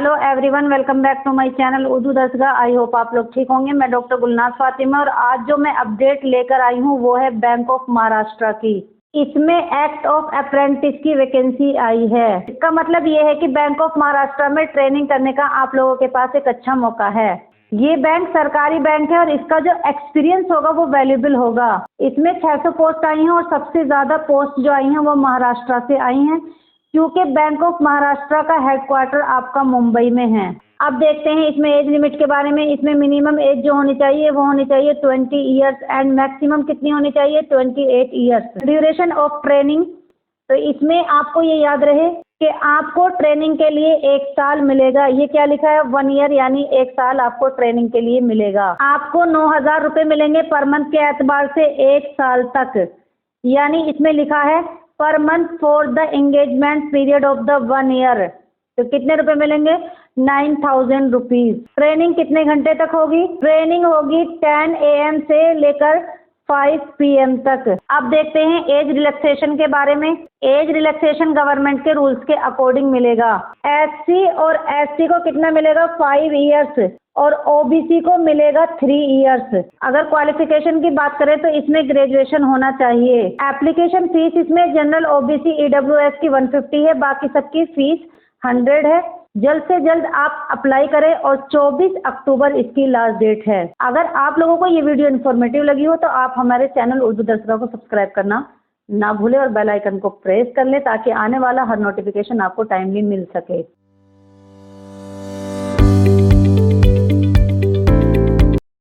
Hello everyone, welcome back to my channel Urdu Darsgah. I hope आप लोग ठीक होंगे। मैं डॉक्टर गुलनाज फातिमा और आज जो मैं अपडेट लेकर आई हूँ वो है बैंक ऑफ महाराष्ट्र की। इसमें एक्ट ऑफ अप्रेंटिस की वैकेंसी आई है। इसका मतलब ये है कि बैंक ऑफ महाराष्ट्र में ट्रेनिंग करने का आप लोगों के पास एक अच्छा मौका है। ये बैंक सरकारी बैंक है और इसका जो एक्सपीरियंस होगा वो वैल्यूएबल होगा। इसमें 600 पोस्ट आई हैं और सबसे ज़्यादा पोस्ट जो आई हैं वो महाराष्ट्र से आई हैं, क्योंकि बैंक ऑफ महाराष्ट्र का हेडक्वार्टर आपका मुंबई में है। अब देखते हैं इसमें एज लिमिट के बारे में। इसमें मिनिमम एज जो होनी चाहिए वो होनी चाहिए 20 ईयर्स एंड मैक्सिमम कितनी होनी चाहिए 28 ईयर्स। ड्यूरेशन ऑफ ट्रेनिंग, तो इसमें आपको ये याद रहे कि आपको ट्रेनिंग के लिए 1 साल मिलेगा। ये क्या लिखा है 1 ईयर, यानी 1 साल आपको ट्रेनिंग के लिए मिलेगा। आपको 9,000 रुपये मिलेंगे पर मंथ के एतबार से 1 साल तक, यानी इसमें लिखा है per month for the engagement period of the 1 year. तो कितने रुपए मिलेंगे 9,000 रुपीज। ट्रेनिंग कितने घंटे तक होगी? ट्रेनिंग होगी 10 AM से लेकर 5 PM तक। अब देखते हैं एज रिलैक्सेशन के बारे में। एज रिलैक्सेशन गवर्नमेंट के रूल्स के अकॉर्डिंग मिलेगा। SC और SC को कितना मिलेगा 5 ईयर्स और OBC को मिलेगा 3 ईयर्स। अगर क्वालिफिकेशन की बात करें तो इसमें ग्रेजुएशन होना चाहिए। एप्लीकेशन फीस इसमें जनरल OBC EWS की 150 है, बाकी सबकी फीस 100 है। जल्द से जल्द आप अप्लाई करें और 24 अक्टूबर इसकी लास्ट डेट है। अगर आप लोगों को ये वीडियो इन्फॉर्मेटिव लगी हो तो आप हमारे चैनल उर्दू दरसगाह को सब्सक्राइब करना ना भूलें और बेल आइकन को प्रेस कर लें ताकि आने वाला हर नोटिफिकेशन आपको टाइमली मिल सके।